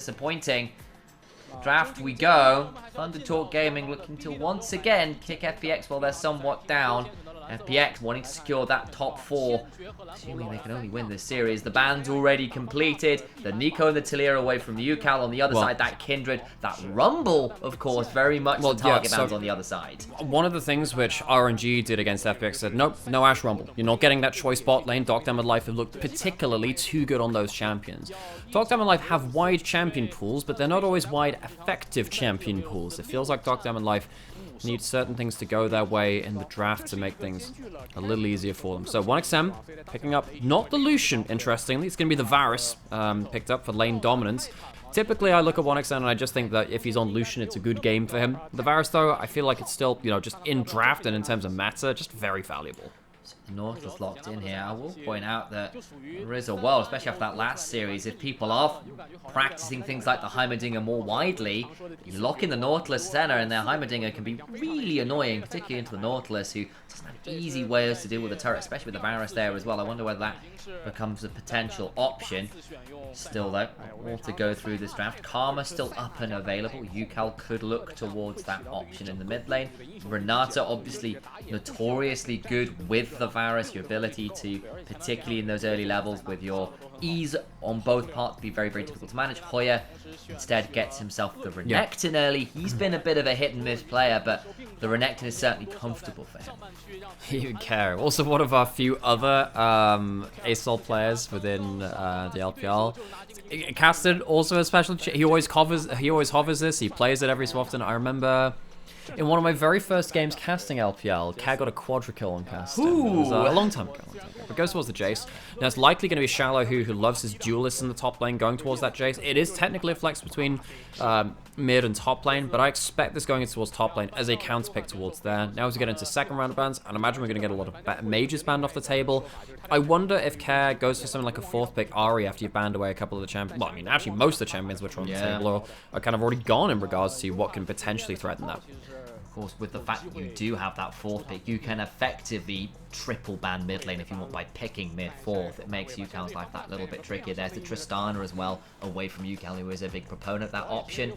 disappointing. Draft we go. Thunder Talk Gaming looking to once again kick FPX while they're somewhat down. FPX wanting to secure that top 4, assuming they can only win this series. The ban's already completed. The Nico and the Talia away from the UCal on the other side. That Kindred, that Rumble, of course, very much the target bands on the other side. One of the things which RNG did against FPX said, nope, no Ashe Rumble. You're not getting that choice bot lane. Dark Diamond Life have looked particularly too good on those champions. Dark Diamond Life have wide champion pools, but they're not always wide effective champion pools. It feels like Dark Diamond Life need certain things to go their way in the draft to make things a little easier for them. So 1XM picking up not the Lucian, interestingly. It's going to be the Varus picked up for lane dominance. Typically, I look at 1XM and I just think that if he's on Lucian, it's a good game for him. The Varus, though, I feel like it's still, you know, just in draft and in terms of meta, just very valuable. North is locked in here. I will point out that there is a world, especially after that last series, if people are practicing things like the Heimerdinger more widely, you lock in the Nautilus center and their Heimerdinger can be really annoying, particularly into the Nautilus, who doesn't have easy ways to deal with the turret, especially with the Varus there as well. I wonder whether that becomes a potential option. Still, though, all to go through this draft. Karma still up and available. UCal could look towards that option in the mid lane. Renata, obviously, notoriously good with the Varus. Your ability to, particularly in those early levels, with your ease on both parts, be very, very difficult to manage. Hoya instead gets himself the Renekton early. He's been a bit of a hit and miss player, but the Renekton is certainly comfortable for him. You care. Also, one of our few other ASOL players within the LPL. Casted also a special. He always hovers this. He plays it every so often. I remember in one of my very first games casting LPL, Cat got a quadra-kill on casting. It was a long time ago. But goes towards the Jace. Now it's likely going to be Shallow who loves his duelists in the top lane going towards that Jace. It is technically a flex between mid and top lane, but I expect this going towards top lane as a counter pick towards there. Now as we get into second round of bans, and I imagine we're going to get a lot of mages banned off the table. I wonder if Care goes for something like a fourth pick Ahri after you've banned away a couple of the champions. Well, I mean, actually most of the champions which are on the table are kind of already gone in regards to what can potentially threaten that. Of course, with the fact that you do have that fourth pick, you can effectively triple ban mid lane if you want by picking mid fourth. It makes UCal's life that little bit trickier. There's the Tristana as well, away from UCal, who is a big proponent of that option.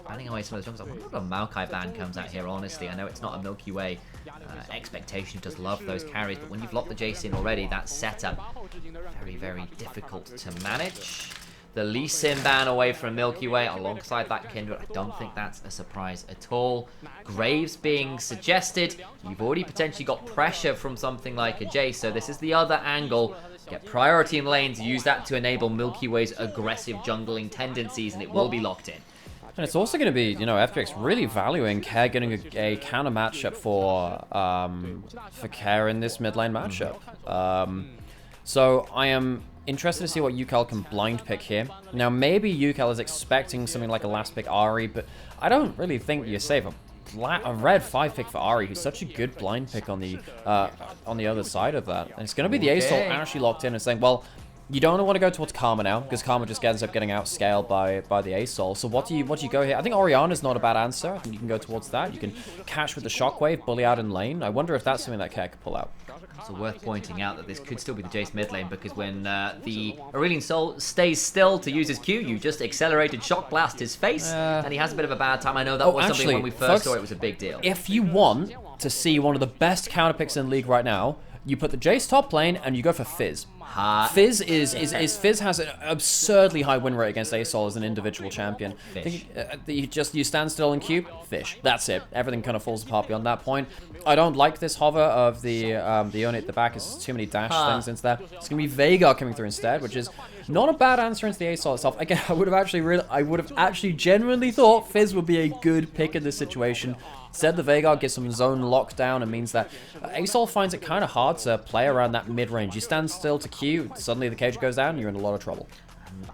Banning away some of the junks. I wonder if a Maokai ban comes out here, honestly. I know it's not a Milky Way expectation, just love those carries, but when you've locked the Jace in already, that setup, very, very difficult to manage. The Lee Sin ban away from Milky Way alongside that Kindred. I don't think that's a surprise at all. Graves being suggested. You've already potentially got pressure from something like a Jace, so this is the other angle. Get priority in lanes, use that to enable Milky Way's aggressive jungling tendencies, and it will be locked in. And it's also going to be, you know, FPX really valuing Care getting a counter matchup for Care in this mid lane matchup. So I am interested to see what UCal can blind pick here. Now, maybe UCal is expecting something like a last pick Ahri, but I don't really think you save a red 5 pick for Ahri, who's such a good blind pick on the other side of that. And it's going to be the ASOL actually locked in and saying, well, you don't want to go towards Karma now, because Karma just ends up getting outscaled by the ASOL. So what do you go here? I think Orianna's not a bad answer. I think you can go towards that. You can catch with the Shockwave, bully out in lane. I wonder if that's something that Care could pull out. So worth pointing out that this could still be the Jace mid lane, because when the Aurelion Sol stays still to use his Q, you just accelerated Shock Blast his face, and he has a bit of a bad time. I know that was something when we first saw it was a big deal. If you want to see one of the best counter picks in the league right now, you put the Jace top lane and you go for Fizz. Fizz Fizz has an absurdly high win rate against ASOL as an individual champion. You stand still and Q, fish. That's it. Everything kind of falls apart beyond that point. I don't like this hover of the unit at the back. It's too many dash things into there. It's gonna be Veigar coming through instead, which is not a bad answer into the ASOL itself. Again, I would have actually genuinely thought Fizz would be a good pick in this situation. Instead, the Veigar gets some zone lockdown and means that ASOL finds it kind of hard to play around that mid-range. You stand still to Q, suddenly the cage goes down, and you're in a lot of trouble.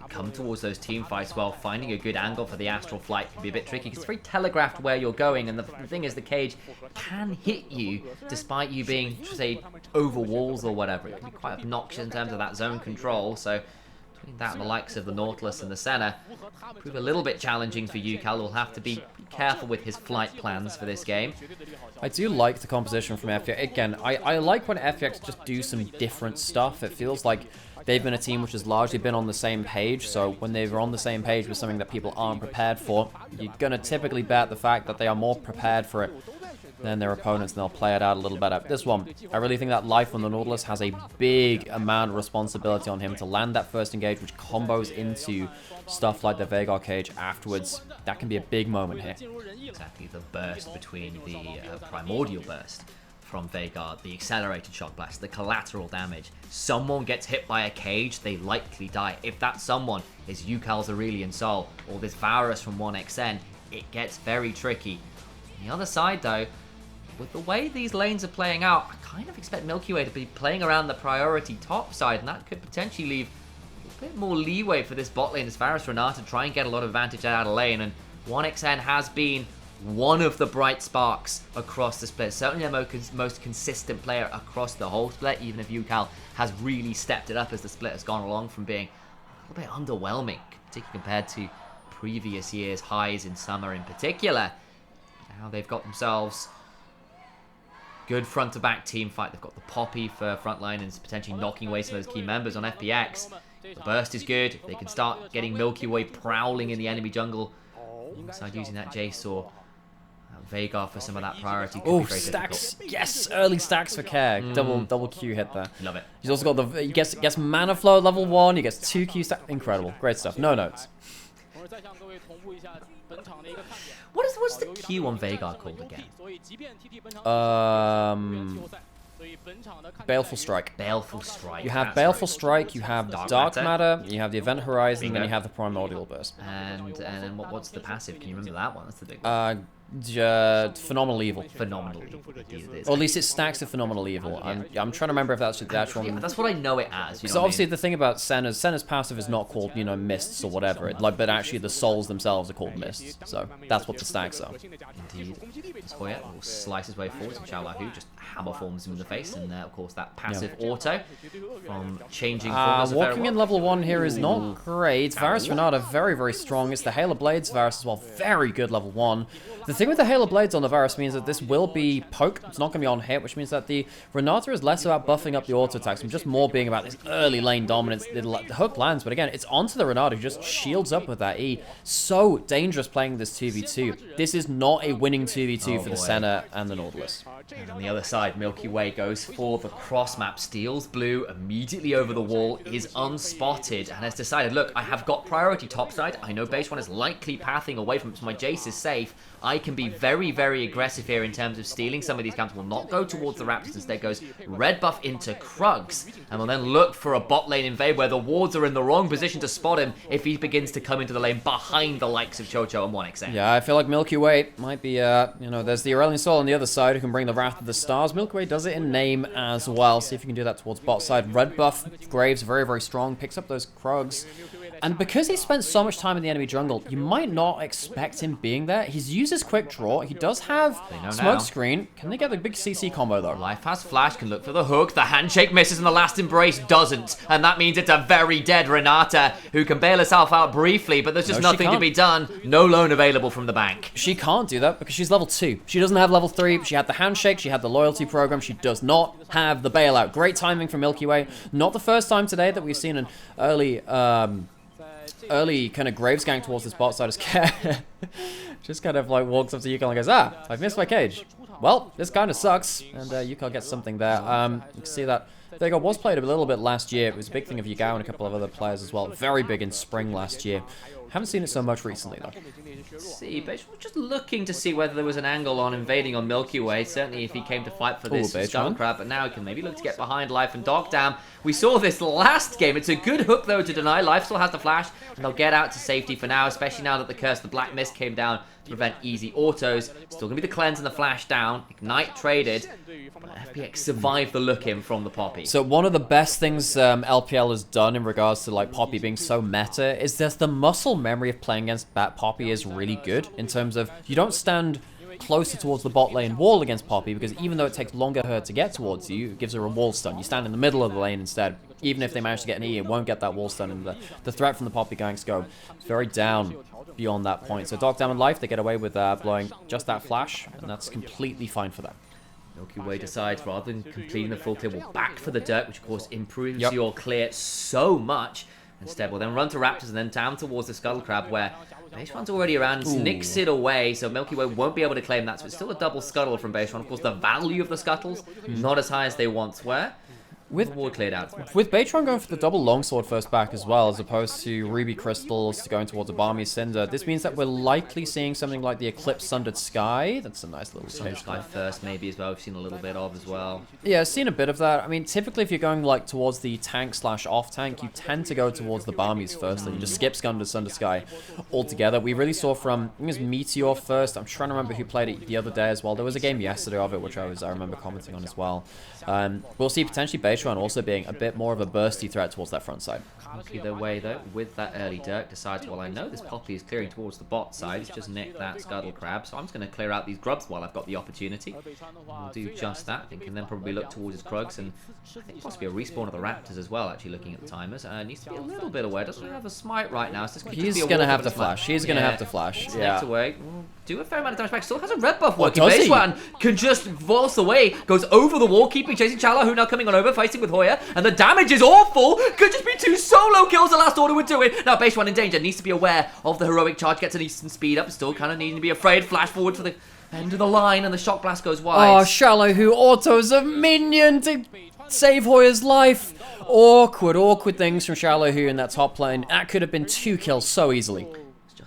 Come towards those team fights, well, finding a good angle for the Astral Flight can be a bit tricky, because it's very telegraphed where you're going, and the thing is the cage can hit you despite you being, say, over walls or whatever. It can be quite obnoxious in terms of that zone control, so between that and the likes of the Nautilus and the Senna, prove a little bit challenging for UCal. Will have to be careful with his flight plans for this game. I do like the composition from FPX. Again, I like when FPX just do some different stuff. It feels like they've been a team which has largely been on the same page. So when they were on the same page with something that people aren't prepared for, you're going to typically bet the fact that they are more prepared for it than their opponents, and they'll play it out a little better. This one, I really think that Life on the Nautilus has a big amount of responsibility on him to land that first engage, which combos into stuff like the Veigar cage afterwards. That can be a big moment here. Exactly, the burst between the primordial burst from Veigar, the accelerated shock blast, the collateral damage. Someone gets hit by a cage, they likely die. If that someone is Yukal's Aurelian Soul or this Varus from 1xN, it gets very tricky. On the other side though, with the way these lanes are playing out, I kind of expect Milky Way to be playing around the priority top side, and that could potentially leave a bit more leeway for this bot lane as Varus Renata to try and get a lot of advantage out of lane. And 1xN has been one of the bright sparks across the split, certainly the most consistent player across the whole split, even if Yukal has really stepped it up as the split has gone along from being a little bit underwhelming, particularly compared to previous years' highs in summer in particular. Now they've got themselves good front-to-back team fight. They've got the Poppy for frontline and potentially knocking away some of those key members on FPX. The burst is good. They can start getting Milky Way prowling in the enemy jungle. Alongside using that Jace or Veigar for some of that priority. Oh, stacks. Difficult. Yes, early stacks for Care. Double Q hit there. Love it. He's also got the, he gets mana flow at level 1. He gets 2 Q stacks. Incredible. Great stuff. No notes. What's the Q on Veigar called again? Baleful Strike. Baleful Strike. You have Baleful Strike, you have Dark Matter, you have the Event Horizon, and then you have the Primordial Burst. And then what's the passive? Can you remember that one? That's the big one. Phenomenal Evil. Phenomenal Evil. Or at least it stacks to Phenomenal Evil. I'm trying to remember if that's the actual... Yeah, that's what I know it as. So obviously the thing about Senna's passive is not called, you know, Mists or whatever. But actually the souls themselves are called Mists. So that's what the stacks are. Indeed. Hoya will slice his way forward, and Xiaolahu just hammer forms him in the face. And of course that passive auto from changing form. Walking in level 1 here is not great. Varus Renata very, very strong. It's the Halo Blades Varus as well. Very good level 1. The thing with the Halo Blades on the Varus means that this will be poke. It's not going to be on hit, which means that the Renata is less about buffing up the auto attacks and just more being about this early lane dominance. The hook lands, but again, it's onto the Renata who just shields up with that E. So dangerous playing this 2v2. This is not a winning 2v2 for the Senna and the Nautilus. And on the other side, Milky Way goes for the cross map, steals blue immediately over the wall, is unspotted, and has decided, look, I have got priority topside. I know base 1 is likely pathing away from it, so my Jace is safe. I can be very, very aggressive here in terms of stealing some of these camps. Will not go towards the Raptors, instead goes red buff into Krugs, and will then look for a bot lane invade where the wards are in the wrong position to spot him if he begins to come into the lane behind the likes of Chocho and 1xN. Yeah, I feel like Milky Way might be, you know, there's the Aurelian Soul on the other side who can bring the Wrath of the Stars. Milky Way does it in name as well. See if you can do that towards bot side. Red buff, Graves, very, very strong. Picks up those Krugs. And because he spent so much time in the enemy jungle, you might not expect him being there. He's used his quick draw. He does have smoke screen. Can they get the big CC combo though? Life has flash, can look for the hook. The handshake misses and the last embrace doesn't. And that means it's a very dead Renata who can bail herself out briefly, but there's just nothing to be done. No loan available from the bank. She can't do that because she's level 2. She doesn't have level 3. She had the handshake. She had the loyalty program. She does not have the bailout. Great timing from Milky Way. Not the first time today that we've seen an early kind of Graves gang towards this bot side as Care just kind of like walks up to Yukon and goes, I've missed my cage. Well, this kind of sucks. And Yukon gets something there. You can see that Veigar was played a little bit last year. It was a big thing of Yugao and a couple of other players as well. Very big in spring last year. Haven't seen it so much recently though. See, but we're just looking to see whether there was an angle on invading on Milky Way. Certainly if he came to fight for this Scum Crab, but now he can maybe look to get behind Life and Dogdam. We saw this last game. It's a good hook though to deny. Life still has the flash, and they'll get out to safety for now, especially now that the curse, the Black Mist came down to prevent easy autos. Still gonna be the cleanse and the flash down. Ignite traded. FPX survived the look-in from the Poppy. So one of the best things LPL has done in regards to like Poppy being so meta is that the muscle memory of playing against that Poppy is really good in terms of you don't stand closer towards the bot lane wall against Poppy because even though it takes longer for her to get towards you, it gives her a wall stun. You stand in the middle of the lane instead. Even if they manage to get an E, it won't get that wall stun, and the threat from the Poppy ganks go very down beyond that point. So Dogdam and Life, they get away with blowing just that flash, and that's completely fine for them. Milky Way decides, rather than completing the full clear, we'll back for the dirt, which of course improves Yep. your clear so much. Instead, we'll then run to Raptors and then down towards the Scuttle Crab, where Beishuan's already around, nicks it away, so Milky Way won't be able to claim that. So it's still a double scuttle from Beishuan. Of course, the value of the scuttles, not as high as they once were. With Ward cleared out. With Beitron going for the double longsword first back as well, as opposed to Ruby Crystals going towards a Balmy Cinder, this means that we're likely seeing something like the Eclipse Sundered Sky. That's a nice little Sundered Sky first, maybe as well. We've seen a little bit of as well. Yeah, I've seen a bit of that. I mean, typically if you're going like towards the tank / off tank, you tend to go towards the Balmies first, and you just skip Sundered Sky altogether. We really saw from, I think it was Meteor first. I'm trying to remember who played it the other day as well. There was a game yesterday of it, which I remember commenting on as well. We'll see potentially Beitron also being a bit more of a bursty threat towards that front side. Either way, though, with that early Dirk, decides, well, I know this Poppy is clearing towards the bot side. It's just nicked that Scuttle Crab, so I'm just going to clear out these grubs while I've got the opportunity. We'll do just that, I think, and then probably look towards his Krugs, and I think possibly a respawn of the Raptors as well, actually, looking at the timers. Needs to be a little bit aware. Doesn't have a smite right now, so this could He's just be going to a have to flash. He's going to have to flash. Yeah. Away. Do a fair amount of damage back. Still has a red buff working. does he? Beishuan can just voice away, goes over the wall, keeping chasing Chala, who now coming on over, fighting with Hoya, and the damage is awful. Could just be 2 solo kills. The last order would do it. Now Beishuan in danger. Needs to be aware of the heroic charge. Gets an instant speed up. Still kind of needing to be afraid. Flash forward for the end of the line, and the shock blast goes wide. Oh, Shallow who autos a minion to save Hoya's life. Awkward things from Shallow who in that top lane. That could have been 2 kills so easily.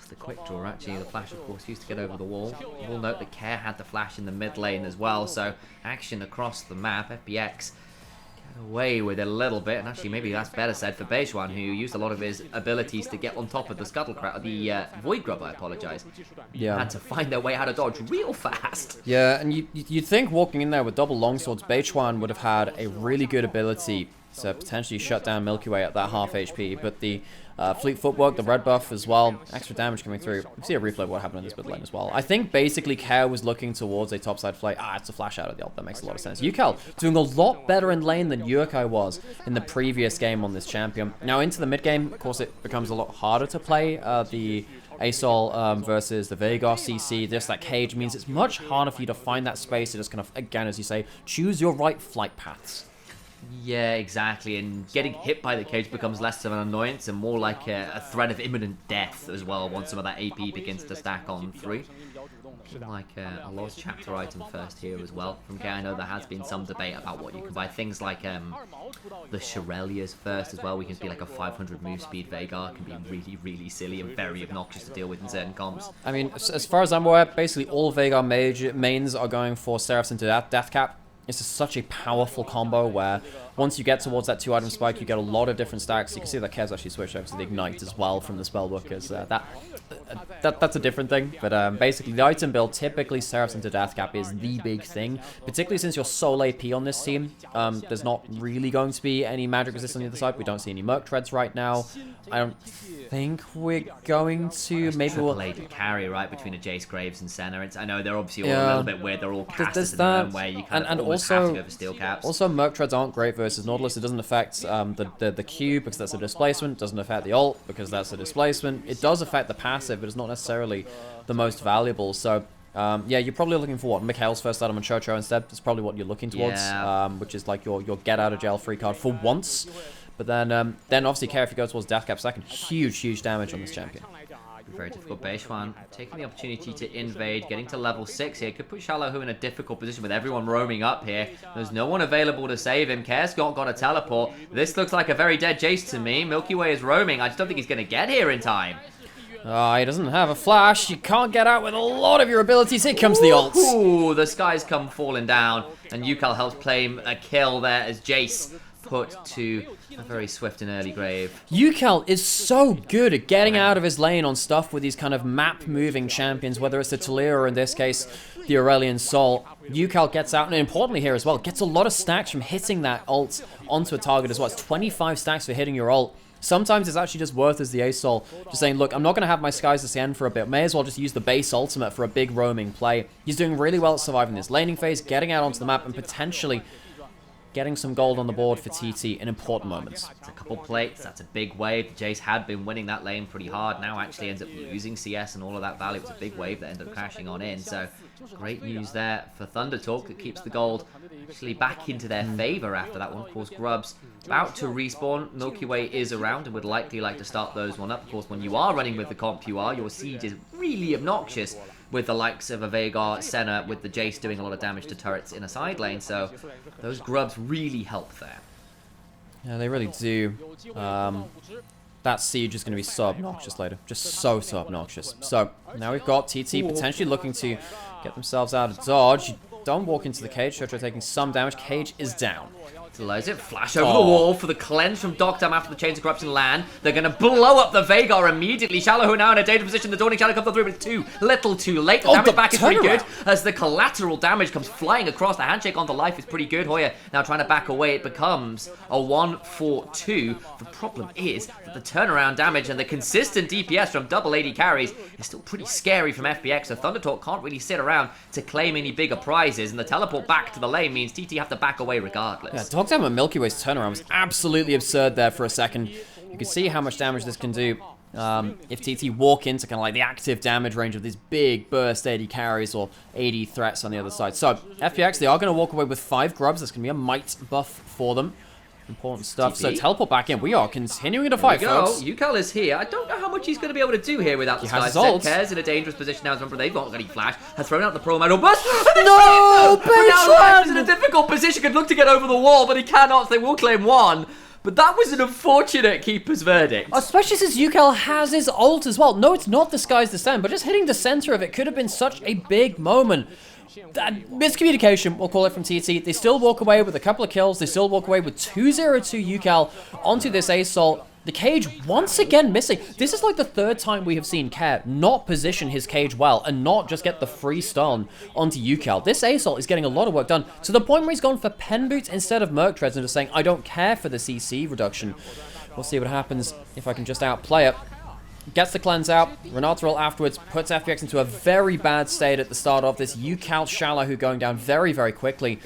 The quick draw, actually. The flash, of course, used to get over the wall. We'll note that Care had the flash in the mid lane as well, so action across the map. FPX get away with it a little bit, and actually maybe that's better said for Beishuan, who used a lot of his abilities to get on top of the Scuttle Crab, the Void Grub, I apologise. Yeah. Had to find their way how to dodge real fast. Yeah, and you'd think walking in there with double longswords, Beishuan would have had a really good ability to potentially shut down Milky Way at that half HP, but the Fleet Footwork, the red buff as well, extra damage coming through. You see a replay of what happened in this mid lane as well. I think basically Care was looking towards a topside fight. It's a flash out of the ult. That makes a lot of sense. Yukal doing a lot better in lane than Yurkai was in the previous game on this champion. Now into the mid game, of course, it becomes a lot harder to play the ASOL versus the Veigar CC. Just that cage means it's much harder for you to find that space to just kind of, again, as you say, choose your right flight paths. Yeah, exactly, and getting hit by the cage becomes less of an annoyance and more like a threat of imminent death as well once some of that AP begins to stack on 3. Like a lost chapter item first here as well. From Care, I know there has been some debate about what you can buy. Things like the Shirelias first as well. We can be like a 500 move speed Veigar can be really, really silly and very obnoxious to deal with in certain comps. I mean, as far as I'm aware, basically all Veigar mains are going for Seraphs into Death Cap. It's just such a powerful combo where once you get towards that 2-item spike, you get a lot of different stacks. You can see that Care's actually switched over to the Ignite as well from the Spellbook, because that's a different thing. But basically, the item build, typically Seraphs into Death Cap is the big thing. Particularly since you're sole AP on this team, there's not really going to be any magic resistance on the other side. We don't see any Merc Treads right now. I don't think we're going to. Maybe we'll carry right between a Jace Graves and Senna. I know they're obviously all a little bit weird. They're all casted in their own way. You kind of almost have to go for steel caps. Also, Merc Treads aren't great versus Nautilus. It doesn't affect the Q because that's a displacement. It doesn't affect the ult because that's a displacement. It does affect the passive, but it's not necessarily the most valuable. So yeah, you're probably looking for what? Mikhail's first item on Chocho instead. That's probably what you're looking towards, which is like your get out of jail free card for once. But then obviously Care, if you go towards Death Cap second, huge damage on this champion. Very difficult. Beishuan taking the opportunity to invade, getting to level 6 here. Could put Shallow in a difficult position with everyone roaming up here. There's no one available to save him. Care's got a teleport. This looks like a very dead Jace to me. Milky Way is roaming. I just don't think he's going to get here in time. He doesn't have a flash. You can't get out with a lot of your abilities. Here comes the ult. Ooh, the skies come falling down. And Yukal helps claim a kill there as Jace put to a very swift and early grave. Yukal is so good at getting out of his lane on stuff with these kind of map-moving champions, whether it's the Talia or in this case, the Aurelion Sol. Yukal gets out, and importantly here as well, gets a lot of stacks from hitting that ult onto a target as well. It's 25 stacks for hitting your ult. Sometimes it's actually just worth as the ASOL, just saying, look, I'm not going to have my Skies to end for a bit. May as well just use the base ultimate for a big roaming play. He's doing really well at surviving this laning phase, getting out onto the map, and potentially getting some gold on the board for TT in important moments. It's a couple plates, that's a big wave. Jace had been winning that lane pretty hard, now actually ends up losing CS and all of that value. It was a big wave that ended up crashing on in, so great news there for Thunder Talk that keeps the gold actually back into their favor after that one. Of course, Grub's about to respawn. Milky Way is around and would likely like to start those one up. Of course, when you are running with the comp you are, your siege is really obnoxious with the likes of a Veigar, Senna, with the Jace doing a lot of damage to turrets in a side lane, so those Grubs really help there. Yeah, they really do. That siege is going to be so obnoxious later. Just so obnoxious. So, now we've got TT potentially looking to get themselves out of dodge. Don't walk into the cage. Shoto taking some damage. Cage is down. Utilize it. Flash over the wall for the cleanse from Doctam after the Chains of Corruption land. They're going to blow up the Veigar immediately. Shallow now in a dangerous position. The Dawning Shadow comes through, but it's too little too late. The damage back is pretty good as the collateral damage comes flying across. The handshake onto life is pretty good. Hoya now trying to back away. It becomes a 1-4-2. The problem is that the turnaround damage and the consistent DPS from double AD carries is still pretty scary from FPX. So Thunder Talk can't really sit around to claim any bigger prizes. And the teleport back to the lane means TT have to back away regardless. Yeah, Doctam and Milky Way's turnaround was absolutely absurd there for a second. You can see how much damage this can do if TT walk into kind of like the active damage range of these big burst AD carries or AD threats on the other side. So, FPX, they are going to walk away with 5 grubs. That's going to be a might buff for them. Important stuff. So, teleport back in. We are continuing to fight, folks. Yukal is here. I don't know how much he's going to be able to do here without the Sky. Zed cares in a dangerous position now. Remember, they've not got any flash. Has thrown out the Pro Metal Burst. No! But now Lime's in a difficult position. Could look to get over the wall, but he cannot. So they will claim 1. But that was an unfortunate keeper's verdict. Especially since Yukal has his ult as well. No, it's not Disguise Descent, but just hitting the center of it could have been such a big moment. Miscommunication, we'll call it, from TT. They still walk away with a couple of kills. They still walk away with 2-0-2 Yukal onto this Assault. The cage once again missing. This is like the 3rd time we have seen Care not position his cage well and not just get the free stun onto Yukal. This Assault is getting a lot of work done to the point where he's gone for Pen Boots instead of Merc Treads and just saying, I don't care for the CC reduction. We'll see what happens if I can just outplay it. Gets the cleanse out. Renataril afterwards puts FPX into a very bad state at the start of this. Yukal Shallow who going down very, very quickly.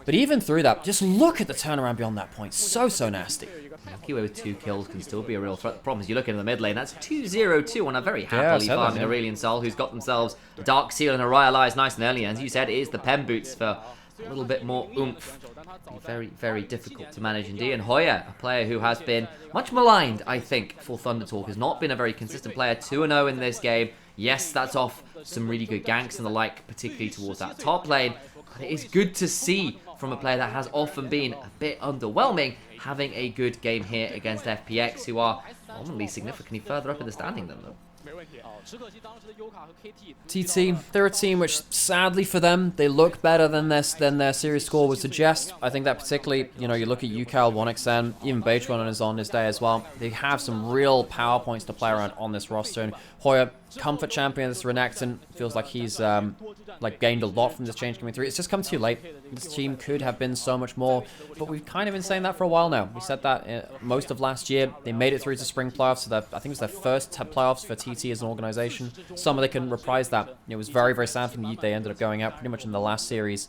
But even through that, just look at the turnaround beyond that point. So nasty. Milky Way with 2 kills can still be a real threat. The problem is you look into the mid lane, that's 2-0-2 on a very happily farming Aurelion Sol, who's got themselves a Dark Seal and a Initialise nice and early. And as you said, it is the Pen Boots for a little bit more oomph. Very, very difficult to manage indeed. And Hoya, a player who has been much maligned, I think, for Thunder Talk, has not been a very consistent player. 2-0 in this game. Yes, that's off some really good ganks and the like, particularly towards that top lane. But it is good to see from a player that has often been a bit underwhelming, having a good game here against FPX, who are normally significantly further up in the standing than them. TT, they're a team which, sadly for them, they look better than their series score would suggest. I think that particularly, you know, you look at Yukal, 1xN, even Beitron is on his day as well. They have some real power points to play around on this roster. And Hoya, comfort champion, this Renekton, feels like he's like gained a lot from this change coming through. It's just come too late. This team could have been so much more, but we've kind of been saying that for a while now. We said that most of last year. They made it through to spring playoffs, so that I think it was their first playoffs for TT as an organization. Summer they couldn't reprise that. It was very, very sad for them. They ended up going out pretty much in the last series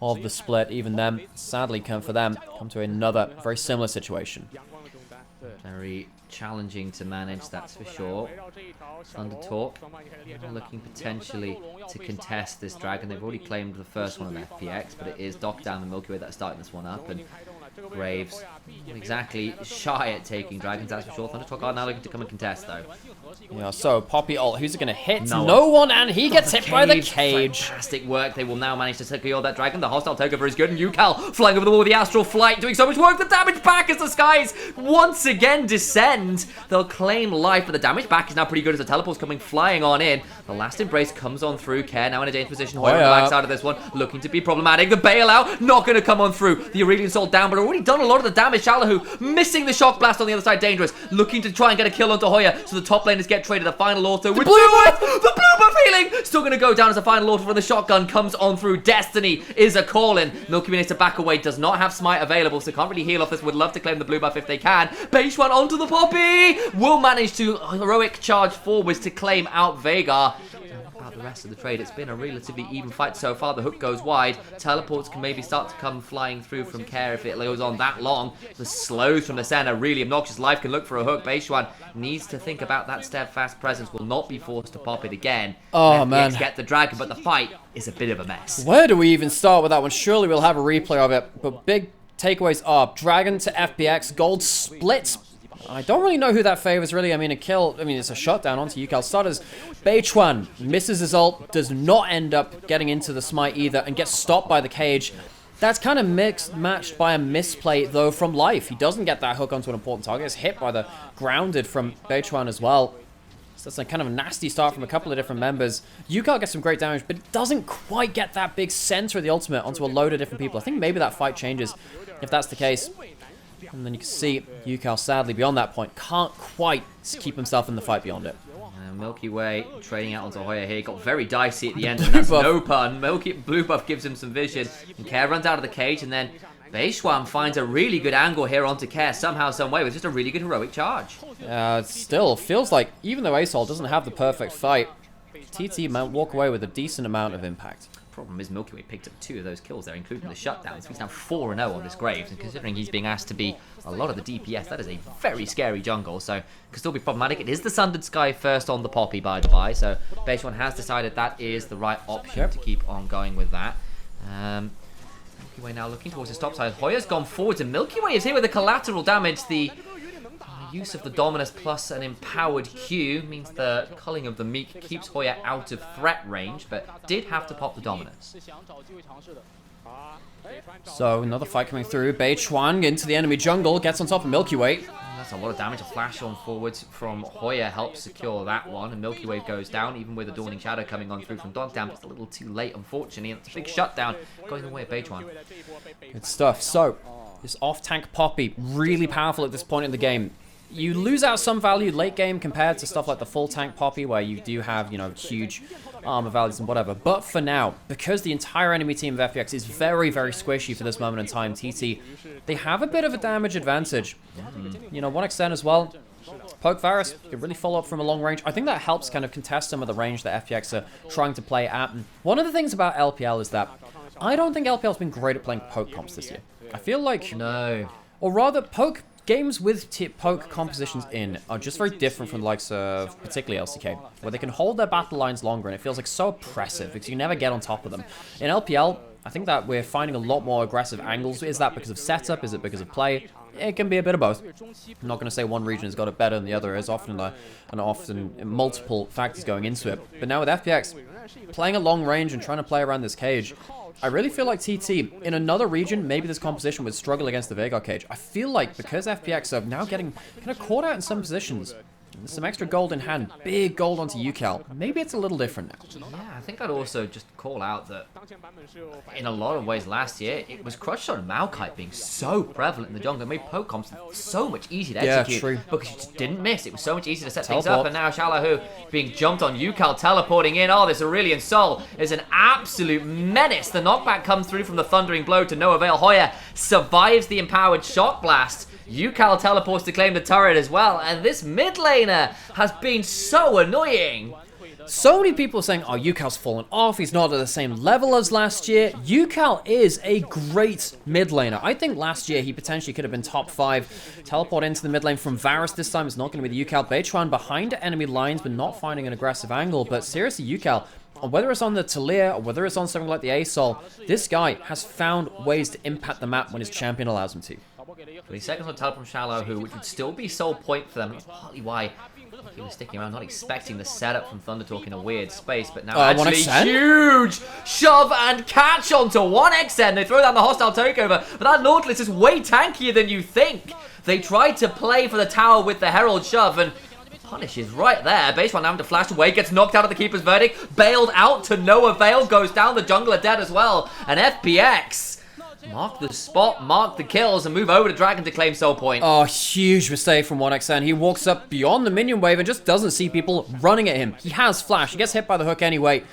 of the split. Even them, sadly, come to another very similar situation. Very challenging to manage, that's for sure. Thunder Talk looking potentially to contest this dragon. They've already claimed the first one on FPX, but it is Doctam and Milky Way that are starting this one up, and Graves not exactly shy at taking dragons, that's for sure. Thunder Talk are now looking to come and contest, though. Yeah, so Poppy ult, who's it going to hit? No one, and he gets hit by the cage. Fantastic work. They will now manage to secure that dragon. The hostile takeover is good, and Yukal flying over the wall with the astral flight, doing so much work. The damage back as the skies once again descend. They'll claim life, but the damage back is now pretty good as the teleport's coming flying on in. The last embrace comes on through. Care now in a dangerous position. Hoya on the backside of this one, looking to be problematic. The bailout not going to come on through. The Aurelion Sol down, but already done a lot of the damage. Shallow missing the shock blast on the other side, dangerous. Looking to try and get a kill onto Hoya, so the top laners get traded. The final auto with the blue buff healing still going to go down as a final auto when the shotgun comes on through. Destiny is a call-in. Milky Way needs to back away, does not have smite available, so can't really heal off this. Would love to claim the blue buff if they can. Beishwan onto the Poppy, will manage to heroic charge forwards to claim out Veigar. The rest of the trade. It's been a relatively even fight so far. The hook goes wide. Teleports can maybe start to come flying through from Care if it goes on that long. The slows from the center, really obnoxious. Life can look for a hook. Beishwan needs to think about that steadfast presence. Will not be forced to pop it again. Oh, FPX man. get the dragon, but the fight is a bit of a mess. Where do we even start with that one? Surely we'll have a replay of it. But big takeaways are Dragon to FPX, gold splits. I don't really know who that favors, really. I mean, it's a shutdown onto UCal starters. Beichuan misses his ult, does not end up getting into the smite either, and gets stopped by the cage. That's kind of matched by a misplay, though, from Life. He doesn't get that hook onto an important target. It's hit by the grounded from Beichuan as well. So that's a kind of a nasty start from a couple of different members. UCal gets some great damage, but it doesn't quite get that big center of the ultimate onto a load of different people. I think maybe that fight changes if that's the case. And then you can see UCal, sadly, beyond that point, can't quite keep himself in the fight beyond it. Milky Way trading out onto Hoya here. Got very dicey at the end, and that's no pun. Blue buff gives him some vision. And Care runs out of the cage, and then Beishwan finds a really good angle here onto Care somehow, some way, with just a really good heroic charge. It still feels like, even though Asol doesn't have the perfect fight, TT might walk away with a decent amount of impact. Problem is Milky Way picked up 2 of those kills there, including the shutdown, so he's now 4-0 on this Graves, and considering he's being asked to be a lot of the DPS, that is a very scary jungle, so could still be problematic. It is the Sundered Sky first on the Poppy, by the by, so Beishwan has decided that is the right option to keep on going with that. Milky Way now looking towards the top side. Hoya's gone forwards, and Milky Way is here with the collateral damage. The use of the Dominus plus an empowered Q means the culling of the Meek keeps Hoya out of threat range, but did have to pop the Dominus. So another fight coming through. Beichuan into the enemy jungle, gets on top of Milky Way. That's a lot of damage. A flash on forwards from Hoya helps secure that one, and Milky Way goes down, even with a Dawning Shadow coming on through from Dogdown. It's a little too late, unfortunately, and it's a big shutdown going away at Beichuan. Good stuff. So, this off-tank Poppy, really powerful at this point in the game. You lose out some value late game compared to stuff like the full tank Poppy, where you do have, huge armor values and whatever. But for now, because the entire enemy team of FPX is very, very squishy for this moment in time, TT, they have a bit of a damage advantage. 1xN as well. Poke Varus can really follow up from a long range. I think that helps kind of contest some of the range that FPX are trying to play at. And one of the things about LPL is that I don't think LPL's been great at playing poke comps this year. I feel like... No. Or rather, games with poke compositions in are just very different from the likes of particularly LCK, where they can hold their battle lines longer and it feels like so oppressive because you never get on top of them. In LPL, I think that we're finding a lot more aggressive angles. Is that because of setup? Is it because of play? It can be a bit of both. I'm not going to say one region has got it better than the other. There's often multiple factors going into it. But now with FPX, playing a long range and trying to play around this cage, I really feel like TT, in another region, maybe this composition would struggle against the Veigar cage. I feel like because FPX are now getting kind of caught out in some positions, some extra gold in hand, big gold onto UCal, maybe it's a little different now. Yeah, I think I'd also just call out that in a lot of ways last year, it was Crush on Maokai being so prevalent in the jungle. It made poke comps so much easier to execute because you just didn't miss. It was so much easier to set things up, and now Shallow being jumped on, UCal teleporting in. Oh, this Aurelion Soul is an absolute menace. The knockback comes through from the Thundering Blow to no avail. Hoya survives the empowered Shock Blast. UCal teleports to claim the turret as well, and this mid laner has been so annoying. So many people are saying, oh, UCal's fallen off, he's not at the same level as last year. UCal is a great mid laner. I think last year he potentially could have been top 5. Teleport into the mid lane from Varus this time is not going to be the UCal. Beichuan behind enemy lines, but not finding an aggressive angle. But seriously, UCal, whether it's on the Talia or whether it's on something like the Asol, this guy has found ways to impact the map when his champion allows him to. 20 seconds on teleport from Shallow, which would still be soul point for them. That's partly why he was sticking around, not expecting the setup from Thunder Talk in a weird space, but now actually huge shove and catch onto 1xN. They throw down the hostile takeover, but that Nautilus is way tankier than you think. They tried to play for the tower with the Herald shove, and punish is right there. Beishwan having to flash away, gets knocked out of the Keeper's Verdict, bailed out to no avail, goes down, the jungler dead as well, and FPX mark the spot, mark the kills, and move over to Dragon to claim soul point. Oh, huge mistake from 1xN. He walks up beyond the minion wave and just doesn't see people running at him. He has flash. He gets hit by the hook anyway.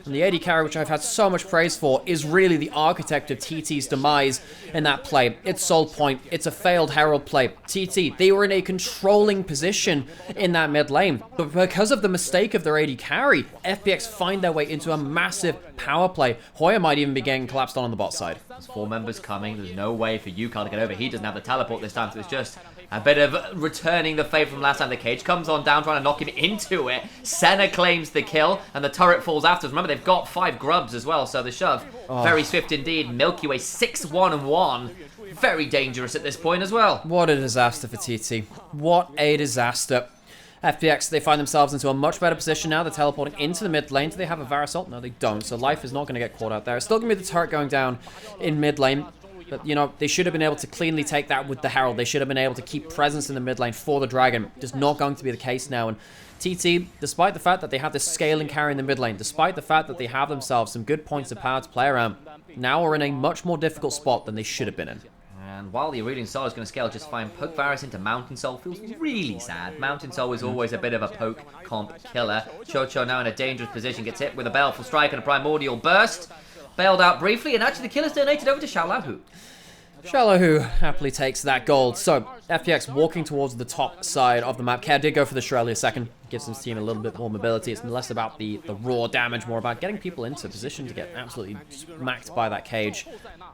And the AD carry, which I've had so much praise for, is really the architect of TT's demise in that play. It's Soul Point. It's a failed Herald play. TT, they were in a controlling position in that mid lane. But because of the mistake of their AD carry, FPX find their way into a massive power play. Hoya might even be getting collapsed on the bot side. There's 4 members coming. There's no way for Yukal to get over. He doesn't have the teleport this time, so it's just a bit of returning the favor from last time. The cage comes on down, trying to knock him into it. Senna claims the kill, and the turret falls afterwards. Remember, they've got 5 grubs as well, so the shove, very swift indeed. Milky Way 6-1-1. Very dangerous at this point as well. What a disaster for TT. What a disaster. FPX, they find themselves into a much better position now. They're teleporting into the mid lane. Do they have a Varus ult? No, they don't. So Life is not going to get caught out there. It's still going to be the turret going down in mid lane. But, you know, they should have been able to cleanly take that with the Herald. They should have been able to keep presence in the mid lane for the Dragon. Just not going to be the case now. And TT, despite the fact that they have this scaling carry in the mid lane, despite the fact that they have themselves some good points of power to play around, now are in a much more difficult spot than they should have been in. And while the Aurelion Soul is going to scale just fine, poke Varus into Mountain Soul feels really sad. Mountain Soul is always a bit of a poke comp killer. Chocho now in a dangerous position, gets hit with a Baleful Strike and a Primordial Burst. Bailed out briefly, and actually the killer's donated over to Xiaolahu. Xiaolahu happily takes that gold. So, FPX walking towards the top side of the map. Care did go for the Shirley a second. Gives his team a little bit more mobility. It's less about the raw damage, more about getting people into position to get absolutely smacked by that cage.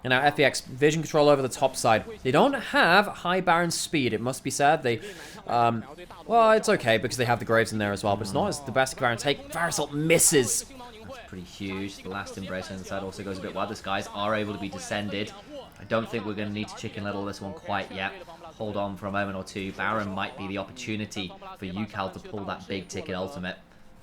And now FPX, vision control over the top side. They don't have high Baron speed, it must be said. They, well, it's okay because they have the Graves in there as well, but it's not as the best Baron take. Varus ult misses. That's pretty huge. The last embrace on the side also goes a bit wild. The skies are able to be descended. I don't think we're going to need to chicken little this one quite yet. Hold on for a moment or two. Baron might be the opportunity for Yukal to pull that big ticket ultimate.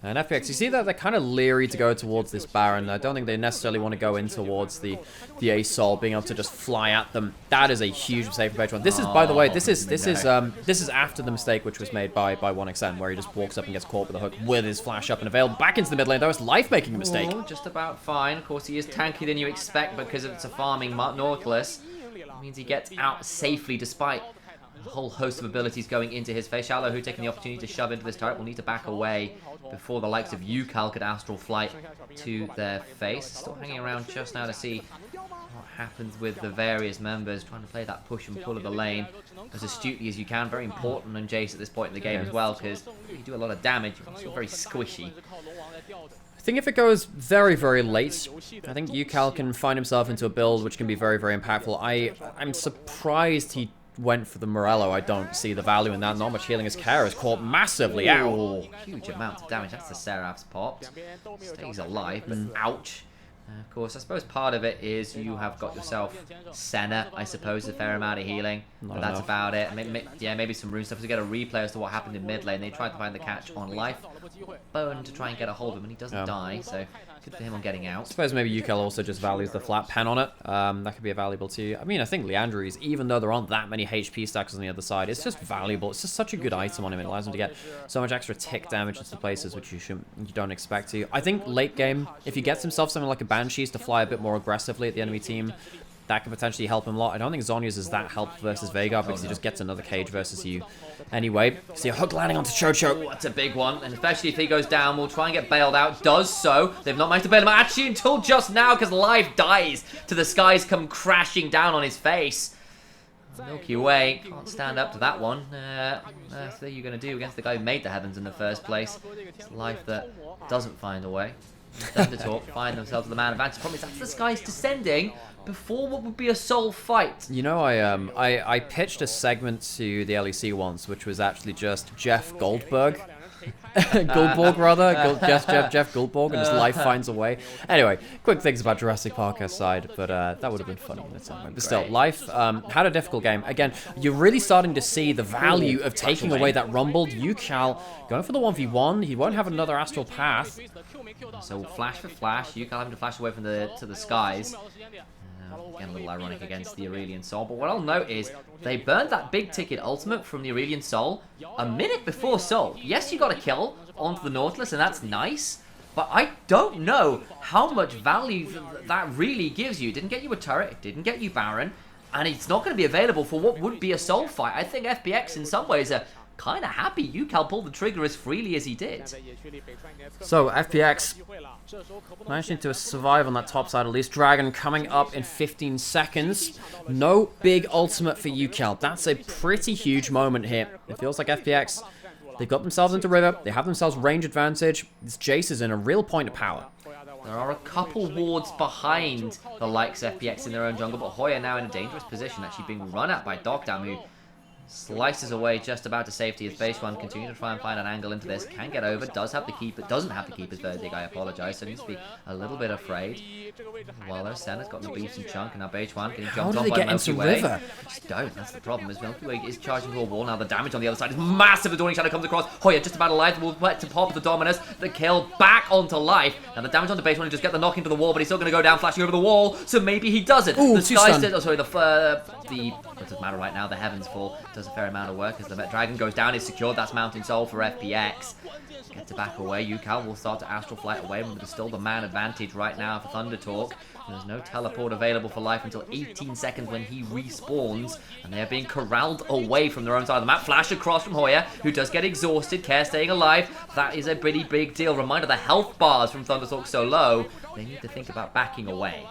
And FPX, you see that they're kind of leery to go towards this Baron. I don't think they necessarily want to go in towards the Ace Soul, being able to just fly at them. That is a huge mistake for Page 1. This is, by the way, this is after the mistake which was made by 1xN, where he just walks up and gets caught with a hook with his flash up and avail back into the mid lane. That was Life making a mistake. Oh, just about fine. Of course, he is tankier than you expect because it's a farming Nautilus. It means he gets out safely despite a whole host of abilities going into his face. Xiaolahu taking the opportunity to shove into this turret will need to back away before the likes of Yukal could Astral Flight to their face. Still hanging around just now to see what happens with the various members, trying to play that push and pull of the lane as astutely as you can. Very important on Jace at this point in the game as well, because you do a lot of damage, you're still very squishy. I think if it goes very, very late, I think Yukal can find himself into a build which can be very, very impactful. I'm surprised he went for the Morello. I don't see the value in that. Not much healing as Kara is caught massively out. Oh, huge amount of damage. That's the Seraph's popped. Stays alive, but ouch. Of course, I suppose part of it is you have got yourself Senna, I suppose, a fair amount of healing. But that's about it. Maybe some rune stuff to get a replay as to what happened in mid lane. They tried to find the catch on Life. Bone to try and get a hold of him, and he doesn't die, so good for him on getting out. I suppose maybe Yukal also just values the flat pen on it. That could be a valuable too. I mean, I think Leandries, even though there aren't that many HP stacks on the other side, it's just valuable. It's just such a good item on him. It allows him to get so much extra tick damage into places which you don't expect to. I think late game, if he gets himself something like a Banshees to fly a bit more aggressively at the enemy team, that could potentially help him a lot. I don't think Zhonya's is that helpful versus Veigar because he just gets another cage versus you. Anyway, see a hook landing onto Chocho. That's a big one, and especially if he goes down, we'll try and get bailed out. Does so. They've not managed to bail him out actually until just now because Life dies to the skies come crashing down on his face. Milky Way can't stand up to that one. What are you going to do against the guy who made the heavens in the first place? It's Life that doesn't find a way. Thundertalk find themselves the man advantage. Problem is that's the skies descending before what would be a soul fight. You know, I pitched a segment to the LEC once, which was actually just Jeff Goldberg. Goldborg, rather. Jeff Goldborg, and his life finds a way. Anyway, quick things about Jurassic Park aside, but that would have been funny at some point. But still, Life had a difficult game. Again, you're really starting to see the value of taking away that Rumble. Yukal going for the 1v1. He won't have another Astral Path. So flash for flash. Yukal having to flash away from the skies. Again, a little ironic against the Aurelion Soul. But what I'll note is they burned that big ticket ultimate from the Aurelion Soul a minute before Soul. Yes, you got a kill onto the Nautilus, and that's nice. But I don't know how much value that really gives you. It didn't get you a turret. It didn't get you Baron. And it's not going to be available for what would be a Soul fight. I think FPX in some ways are kind of happy UCal pulled the trigger as freely as he did. So, FPX managing to survive on that top side at least. Dragon coming up in 15 seconds. No big ultimate for UCal. That's a pretty huge moment here. It feels like FPX, they've got themselves into river. They have themselves range advantage. This Jace is in a real point of power. There are a couple wards behind the likes of FPX in their own jungle, but Hoya now in a dangerous position, actually being run at by Dogdam, who slices away just about to safety as base one. Continue to try and find an angle into this. Can get over. Does have the keep, but doesn't have the keeper's verdict. I apologize. So needs to be a little bit afraid. While their Senna's got the beast and chunk, and now base one getting jumped on by Milky Way. Just don't. That's the problem. Is Milky Way is charging to a wall. Now the damage on the other side is massive. The Dawning Shadow comes across. Hoya just about alive. Will let to pop the Dominus. The kill back onto life. Now the damage on the base one. Just get the knock into the wall, but he's still going to go down, flashing over the wall. So maybe he doesn't. Ooh, the sky says, oh sorry, it doesn't matter right now. The heavens fall. Does a fair amount of work as the dragon goes down. Is secured. That's Mountain Soul for FPX. Get to back away. UCal will start to Astral Flight away, but there's still the man advantage right now for Thunder Talk. There's no teleport available for life until 18 seconds when he respawns, and they are being corralled away from their own side of the map. Flash across from Hoya, who does get exhausted. Care staying alive. That is a pretty big deal. Reminder, the health bars from Thunder Talk so low, they need to think about backing away.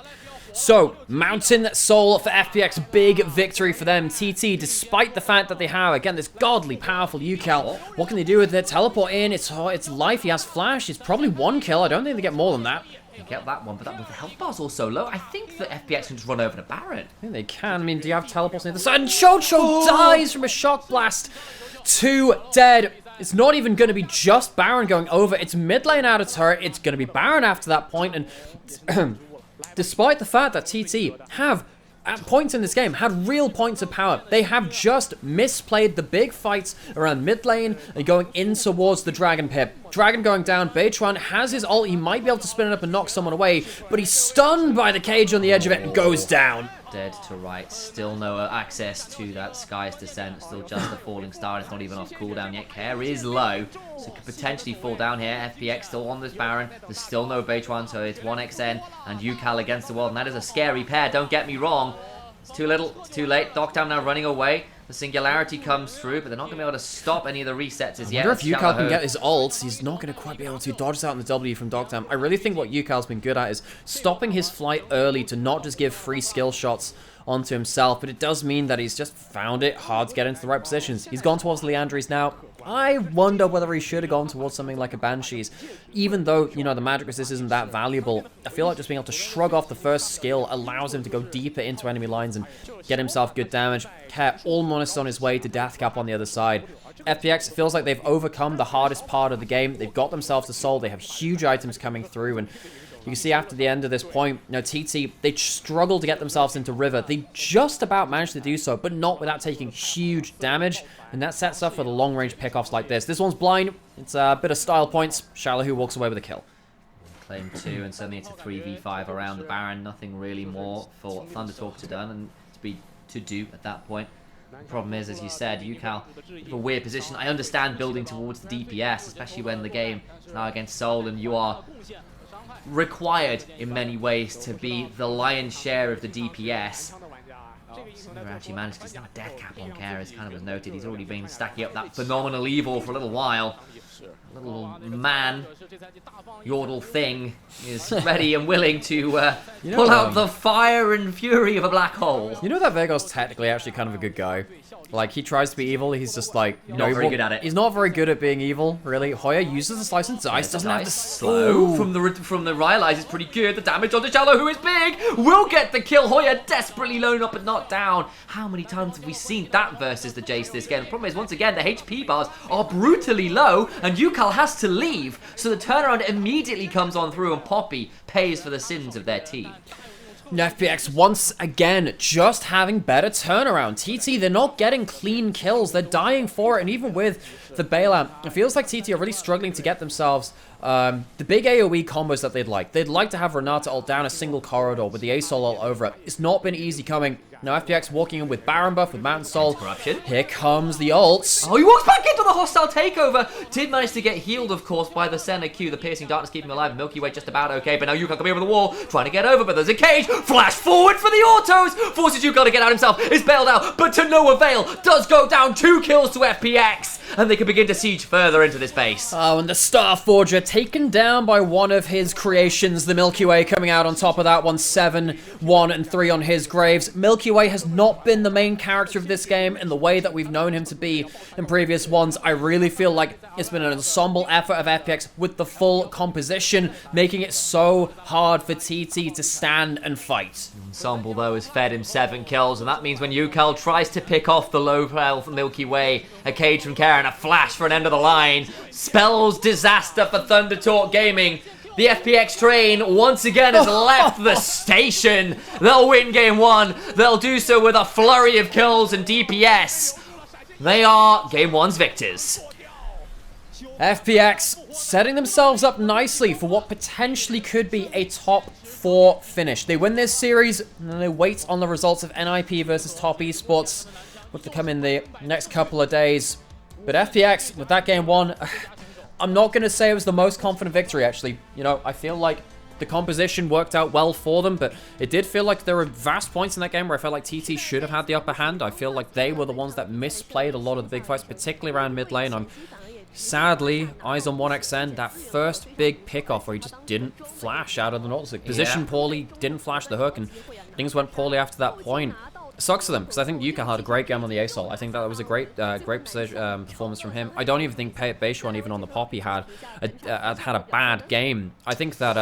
So, Mountain Soul for FPX, big victory for them. TT, despite the fact that they have, again, this godly powerful UCal, what can they do with it? Teleport in, it's life, he has flash, it's probably one kill, I don't think they get more than that. You get that one, but that with the health bars also low, I think that FPX can just run over the Baron. I think they can. I mean, do you have teleports on the other side? And Chocho dies from a shock blast. 2 dead. It's not even going to be just Baron going over. It's mid lane out of turret. It's going to be Baron after that point. And despite the fact that TT have, at points in this game, had real points of power, they have just misplayed the big fights around mid lane and going in towards the Dragon Pit. Dragon going down, Beitron has his ult, he might be able to spin it up and knock someone away, but he's stunned by the cage on the edge of it and goes down. Dead to right, still no access to that Sky's Descent, still just a falling star, it's not even off cooldown yet. Care is low, so could potentially fall down here. FPX still on this Baron, there's still no Beitron, so it's 1xN and UCal against the world, and that is a scary pair, don't get me wrong. It's too little, it's too late. Dogtown now running away. The Singularity comes through, but they're not going to be able to stop any of the resets as yet. I wonder if UCal can get his ult. He's not going to quite be able to dodge out in the W from Dogtown. I really think what UCal's been good at is stopping his flight early to not just give free skill shots onto himself, but it does mean that he's just found it hard to get into the right positions. He's gone towards Leandries now. I wonder whether he should have gone towards something like a Banshees. Even though, you know, the magic resist isn't that valuable, I feel like just being able to shrug off the first skill allows him to go deeper into enemy lines and get himself good damage. Care almost on his way to Death Cap on the other side. FPX, it feels like they've overcome the hardest part of the game. They've got themselves to Soul. They have huge items coming through, and you can see after the end of this point, you know, TT, they struggle to get themselves into River. They just about managed to do so, but not without taking huge damage. And that sets up for the long-range pickoffs like this. This one's blind. It's a bit of style points. Shallow who walks away with a kill. Claim 2, and suddenly it's a 3v5 around the Baron. Nothing really more for Thunder Talk to done and to do at that point. The problem is, as you said, UCal in a weird position. I understand building towards the DPS, especially when the game is now against Soul and you are required in many ways to be the lion's share of the DPS. Never actually managed to start Death Cap on Care, as kind of was noted. He's already been stacking up that phenomenal evil for a little while. Little man, Yordle thing, is ready and willing to pull out the fire and fury of a black hole. You know that Veigar's technically actually kind of a good guy. Like, he tries to be evil, he's just like... Not very good at it. He's not very good at being evil, really. Hoya uses the Slice and Dice, doesn't have to... Slow. From the Rylai's is pretty good. The damage on the Shallow, who is big, will get the kill. Hoya desperately low up but not down. How many times have we seen that versus the Jace this game? The problem is, once again, the HP bars are brutally low, and UCal has to leave, so the turnaround immediately comes on through, and Poppy pays for the sins of their team. FPX once again just having better turnaround. TT, they're not getting clean kills. They're dying for it. And even with the bailout, it feels like TT are really struggling to get themselves the big AoE combos that they'd like. They'd like to have Renata ult down a single corridor with the A-Soul ult over it. It's not been easy coming. Now FPX walking in with Baron buff, with Mountain Soul. Corruption. Here comes the ults. Oh, he walks back into the hostile takeover. Did manage to get healed, of course, by the Senna Q. The Piercing Darkness keeping him alive. Milky Way just about okay, but now UCal can be over the wall, trying to get over, but there's a cage. Flash forward for the autos. Forces UCal to get out himself. Is bailed out, but to no avail. Does go down. 2 kills to FPX. and they can begin to siege further into this base. Oh, and the Star Forger taken down by one of his creations, the Milky Way, coming out on top of that one, 7, 1, and 3 on his graves. Milky Way has not been the main character of this game in the way that we've known him to be in previous ones. I really feel like it's been an ensemble effort of FPX with the full composition, making it so hard for TT to stand and fight. Ensemble, though, has fed him 7 kills, and that means when Yukal tries to pick off the low health Milky Way, a cage from Karen, a flash for an end of the line, spells disaster for Thunder Talk Gaming. The FPX train once again has left the station. They'll win game 1. They'll do so with a flurry of kills and DPS. They are game 1's victors. FPX setting themselves up nicely for what potentially could be a top 4 finish. They win this series, and then they wait on the results of NIP versus Top Esports, which will come in the next couple of days. But FPX, with that game 1, I'm not going to say it was the most confident victory, actually. You know, I feel like the composition worked out well for them, but it did feel like there were vast points in that game where I felt like TT should have had the upper hand. I feel like they were the ones that misplayed a lot of the big fights, particularly around mid lane. Sadly, eyes on 1xN, that first big pick-off where he just didn't flash out of the Nautilus. Positioned poorly, didn't flash the hook, and things went poorly after that point. It sucks for them, because I think Yuka had a great game on the ASOL. I think that was a great performance from him. I don't even think Beishuan, even on the Poppy, had a bad game. I think that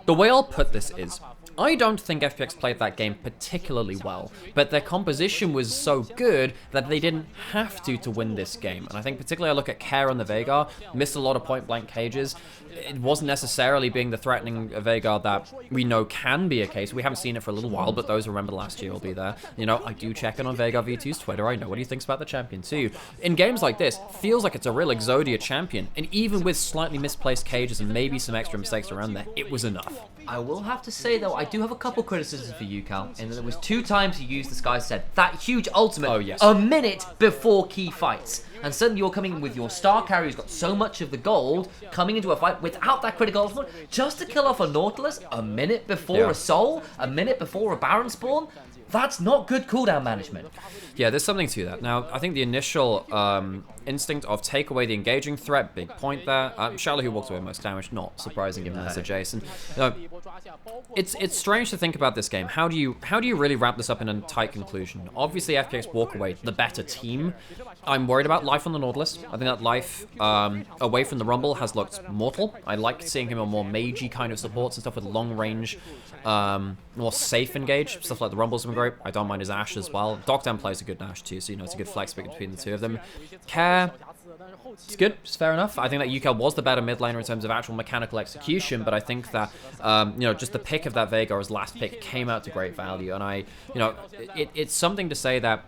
the way I'll put this is, I don't think FPX played that game particularly well, but their composition was so good that they didn't have to win this game. And I think particularly I look at Care on the Veigar, missed a lot of point-blank cages. It wasn't necessarily being the threatening Veigar that we know can be a case. We haven't seen it for a little while, but those who remember last year will be there. You know, I do check in on Veigar V2's Twitter. I know what he thinks about the champion too. In games like this, feels like it's a real Exodia champion. And even with slightly misplaced cages and maybe some extra mistakes around there, it was enough. I will have to say, though, I do have a couple criticisms for Yukal, in that there was 2 times he used the Sky Set, that huge ultimate, a minute before key fights. And suddenly you're coming with your star carrier who's got so much of the gold, coming into a fight without that critical ultimate, just to kill off a Nautilus a minute before a Soul, a minute before a Baron spawn. That's not good cooldown management. Yeah, there's something to that. Now, I think the initial instinct of take away the engaging threat, big point there. Shallow who walked away most damage, not surprising given that's a Jason. It's strange to think about this game. How do you really wrap this up in a tight conclusion? Obviously, FPX walk away the better team. I'm worried about Life on the Nautilus. I think that Life away from the Rumble has looked mortal. I like seeing him on more magey kind of supports and stuff with long range, more safe engage. Stuff like the Rumble's been great. I don't mind his Ashe as well. Docdown plays a good Ashe too, so you know it's a good flex pick between the two of them. Care, it's good, it's fair enough. I think that Yukal was the better mid laner in terms of actual mechanical execution, but I think that you know, just the pick of that Veigar as last pick came out to great value, and it's something to say that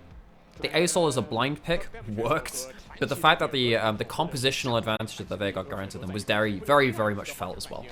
the ASOL as a blind pick worked, but the fact that the compositional advantage that the Veigar granted them was very, very, very much felt as well.